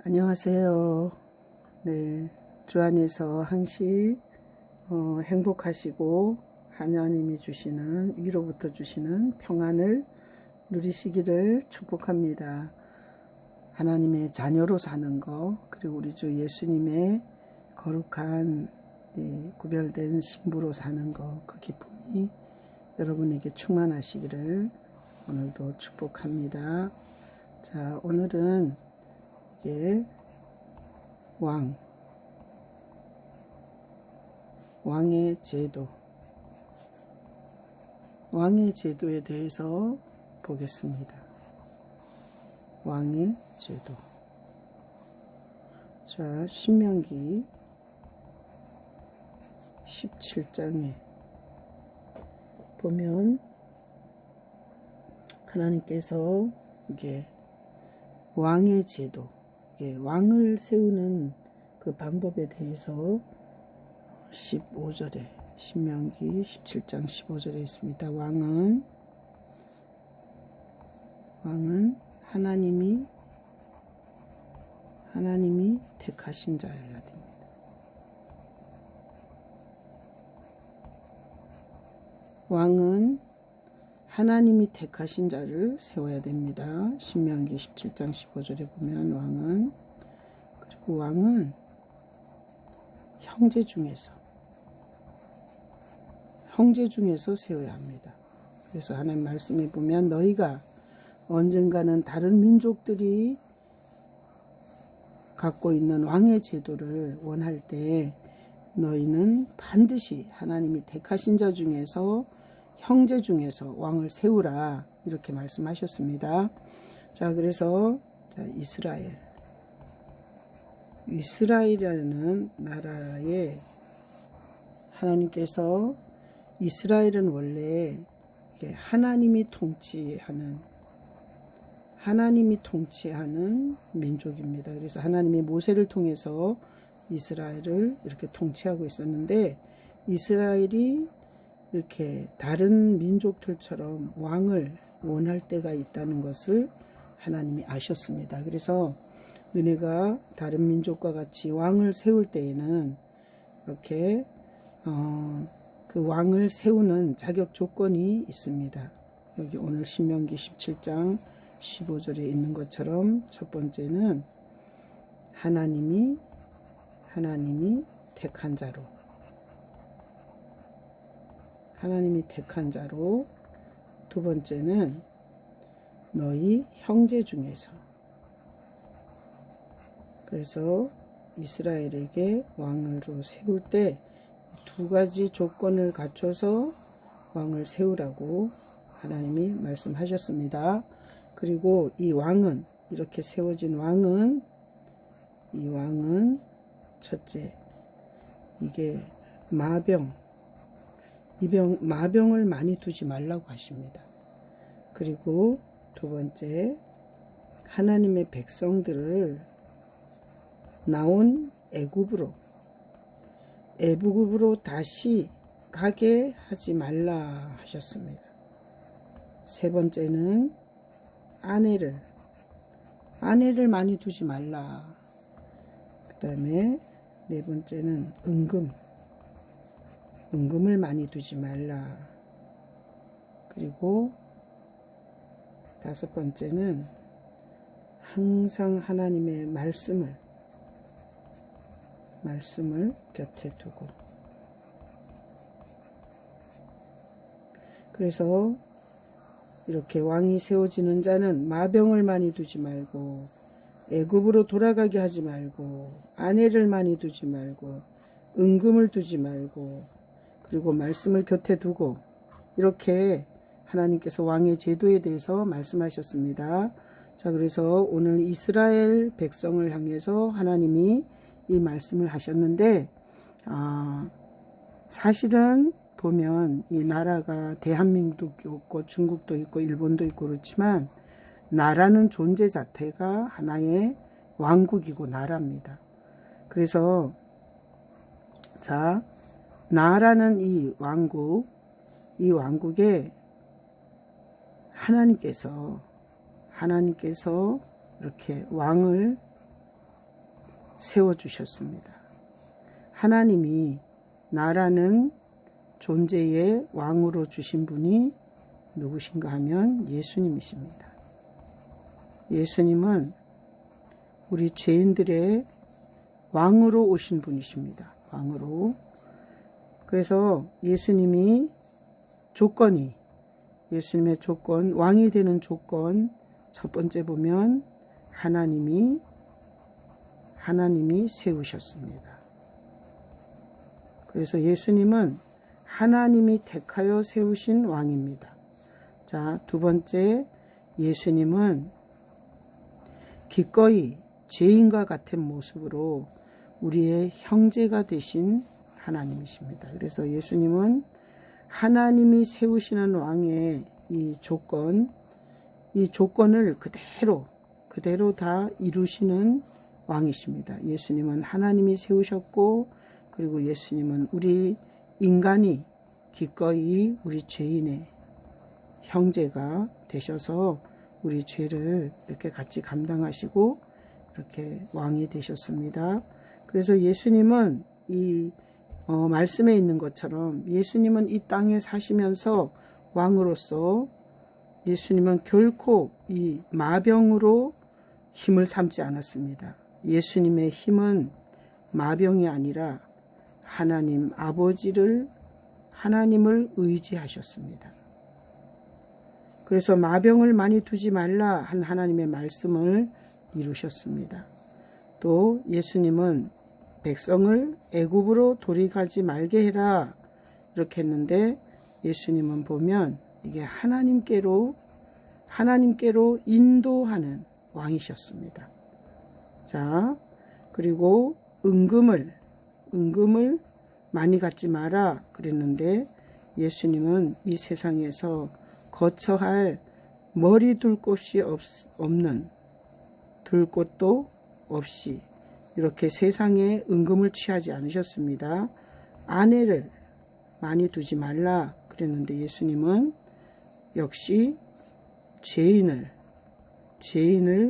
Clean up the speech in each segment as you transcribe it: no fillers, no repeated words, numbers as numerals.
안녕하세요. 네, 주 안에서 항시 행복하시고 하나님이 주시는 위로부터 주시는 평안을 누리시기를 축복합니다. 하나님의 자녀로 사는 거, 그리고 우리 주 예수님의 거룩한 구별된 신부로 사는 거, 그 기쁨이 여러분에게 충만하시기를 오늘도 축복합니다. 자, 오늘은 이게 왕의 제도, 왕의 제도에 대해서 보겠습니다. 왕의 제도. 자, 신명기 17장에 보면 하나님께서 이게 왕의 제도, 왕을 세우는 그 방법에 대해서 15절에 신명기 17장 15절에 있습니다. 왕은 하나님이 택하신 자여야 됩니다. 왕은 하나님이 택하신 자를 세워야 됩니다. 신명기 17장 15절에 보면 왕은 형제 중에서 세워야 합니다. 그래서 하나님 말씀에 보면 너희가 언젠가는 다른 민족들이 갖고 있는 왕의 제도를 원할 때 너희는 반드시 하나님이 택하신 자 중에서 형제 중에서 왕을 세우라, 이렇게 말씀하셨습니다. 자, 그래서 이스라엘이라는 나라에 하나님께서, 이스라엘은 원래 하나님이 통치하는 민족입니다. 그래서 하나님이 모세를 통해서 이스라엘을 이렇게 통치하고 있었는데, 이스라엘이 이렇게 다른 민족들처럼 왕을 원할 때가 있다는 것을 하나님이 아셨습니다. 그래서 너네가 다른 민족과 같이 왕을 세울 때에는 이렇게 그 왕을 세우는 자격 조건이 있습니다. 여기 오늘 신명기 17장 15절에 있는 것처럼 첫 번째는 하나님이 택한 자로, 두 번째는 너희 형제 중에서. 그래서 이스라엘에게 왕으로 세울 때 두 가지 조건을 갖춰서 왕을 세우라고 하나님이 말씀하셨습니다. 그리고 이렇게 세워진 왕은 첫째, 이게 마병을 많이 두지 말라고 하십니다. 그리고 두 번째, 하나님의 백성들을 나온 애굽으로 다시 가게 하지 말라 하셨습니다. 세 번째는 아내를 많이 두지 말라. 그 다음에 네 번째는 은금을 많이 두지 말라. 그리고 다섯 번째는 항상 하나님의 말씀을 곁에 두고. 그래서 이렇게 왕이 세워지는 자는 마병을 많이 두지 말고, 애굽으로 돌아가게 하지 말고, 아내를 많이 두지 말고, 은금을 두지 말고, 그리고 말씀을 곁에 두고, 이렇게 하나님께서 왕의 제도에 대해서 말씀하셨습니다. 자, 그래서 오늘 이스라엘 백성을 향해서 하나님이 이 말씀을 하셨는데, 사실은 보면 이 나라가 대한민국도 있고 중국도 있고 일본도 있고 그렇지만, 나라는 존재 자체가 하나의 왕국이고 나라입니다. 그래서 자, 나라는 이 왕국에 하나님께서 이렇게 왕을 세워주셨습니다. 하나님이 나라는 존재의 왕으로 주신 분이 누구신가 하면 예수님이십니다. 예수님은 우리 죄인들의 왕으로 오신 분이십니다. 왕으로. 그래서 예수님의 조건, 왕이 되는 조건, 첫 번째 보면 하나님이 세우셨습니다. 그래서 예수님은 하나님이 택하여 세우신 왕입니다. 자, 두 번째, 예수님은 기꺼이 죄인과 같은 모습으로 우리의 형제가 되신 하나님이십니다. 그래서 예수님은 하나님이 세우시는 왕의 이 조건을 그대로 다 이루시는 왕이십니다. 예수님은 하나님이 세우셨고, 그리고 예수님은 우리 인간이 기꺼이 우리 죄인의 형제가 되셔서 우리 죄를 이렇게 같이 감당하시고 이렇게 왕이 되셨습니다. 그래서 예수님은 이 말씀에 있는 것처럼 예수님은 이 땅에 사시면서 왕으로서 예수님은 결코 이 마병으로 힘을 삼지 않았습니다. 예수님의 힘은 마병이 아니라 하나님 하나님을 의지하셨습니다. 그래서 마병을 많이 두지 말라 한 하나님의 말씀을 이루셨습니다. 또 예수님은 백성을 애굽으로 돌이가지 말게 해라 이렇게 했는데, 예수님은 보면 이게 하나님께로 인도하는 왕이셨습니다. 자, 그리고 은금을 많이 갖지 마라 그랬는데, 예수님은 이 세상에서 거처할 머리 둘 곳이 없는, 둘 곳도 없이 이렇게 세상에 은금을 취하지 않으셨습니다. 아내를 많이 두지 말라 그랬는데, 예수님은 역시 죄인을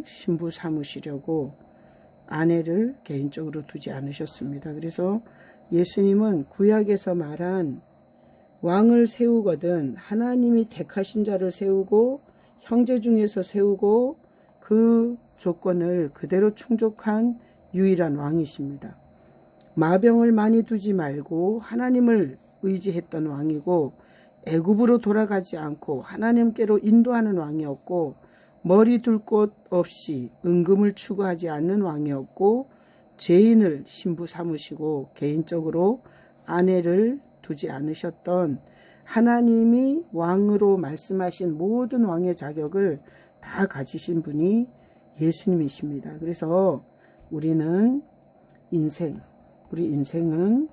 신부 삼으시려고 아내를 개인적으로 두지 않으셨습니다. 그래서 예수님은 구약에서 말한 왕을 세우거든 하나님이 택하신 자를 세우고 형제 중에서 세우고 그 조건을 그대로 충족한 유일한 왕이십니다. 마병을 많이 두지 말고 하나님을 의지했던 왕이고, 애굽으로 돌아가지 않고 하나님께로 인도하는 왕이었고, 머리 둘 곳 없이 은금을 추구하지 않는 왕이었고, 죄인을 신부 삼으시고 개인적으로 아내를 두지 않으셨던, 하나님이 왕으로 말씀하신 모든 왕의 자격을 다 가지신 분이 예수님이십니다. 그래서 우리 인생은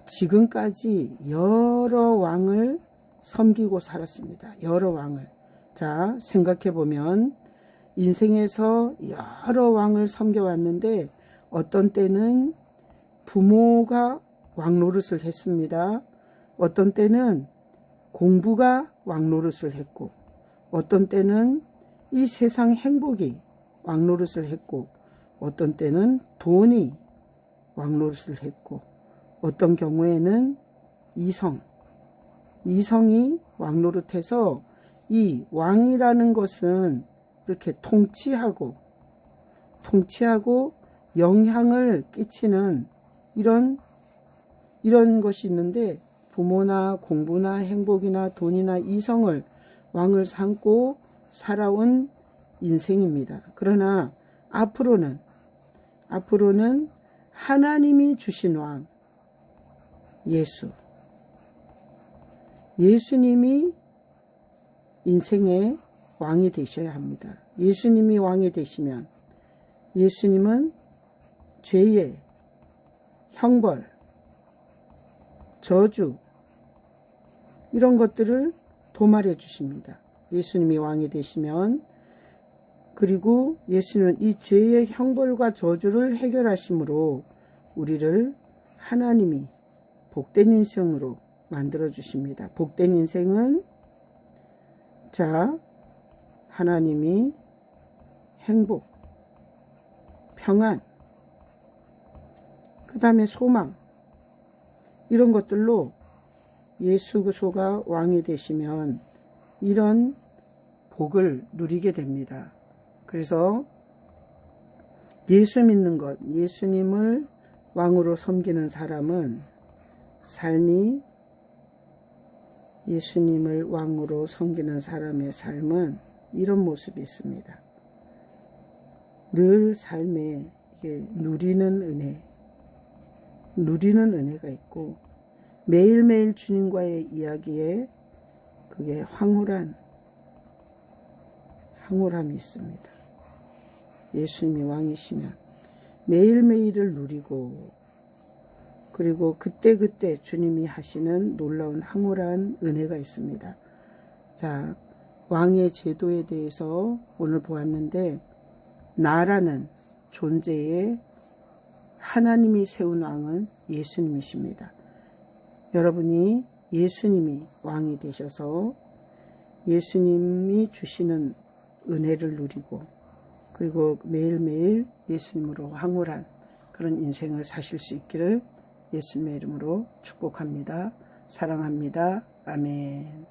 지금까지 여러 왕을 섬기고 살았습니다. 여러 왕을. 자, 생각해보면 인생에서 여러 왕을 섬겨왔는데, 어떤 때는 부모가 왕 노릇을 했습니다. 어떤 때는 공부가 왕 노릇을 했고, 어떤 때는 이 세상 행복이 왕 노릇을 했고, 어떤 때는 돈이 왕 노릇을 했고, 어떤 경우에는 이성이 왕 노릇해서, 이 왕이라는 것은 이렇게 통치하고 영향을 끼치는 이런 것이 있는데, 부모나 공부나 행복이나 돈이나 이성을 왕을 삼고 살아온 인생입니다. 그러나 앞으로는 하나님이 주신 왕 예수님이 인생의 왕이 되셔야 합니다. 예수님이 왕이 되시면 예수님은 죄의 형벌, 저주 이런 것들을 도말해 주십니다. 예수님이 왕이 되시면. 그리고 예수님은 이 죄의 형벌과 저주를 해결하심으로 우리를 하나님이 복된 인생으로 만들어 주십니다. 복된 인생은, 자, 하나님이 행복, 평안, 그 다음에 소망, 이런 것들로 예수 그리스도가 왕이 되시면 이런 복을 누리게 됩니다. 그래서 예수 믿는 것, 예수님을 왕으로 섬기는 사람은 삶이, 예수님을 왕으로 섬기는 사람의 삶은 이런 모습이 있습니다. 늘 삶에 이게 누리는 은혜가 있고, 매일매일 주님과의 이야기에 그게 황홀함이 있습니다. 예수님이 왕이시면 매일매일을 누리고, 그리고 그때그때 주님이 하시는 놀라운 황홀한 은혜가 있습니다. 자, 왕의 제도에 대해서 오늘 보았는데, 나라는 존재에 하나님이 세운 왕은 예수님이십니다. 여러분이 예수님이 왕이 되셔서 예수님이 주시는 은혜를 누리고, 그리고 매일매일 예수님으로 황홀한 그런 인생을 사실 수 있기를 예수님의 이름으로 축복합니다. 사랑합니다. 아멘.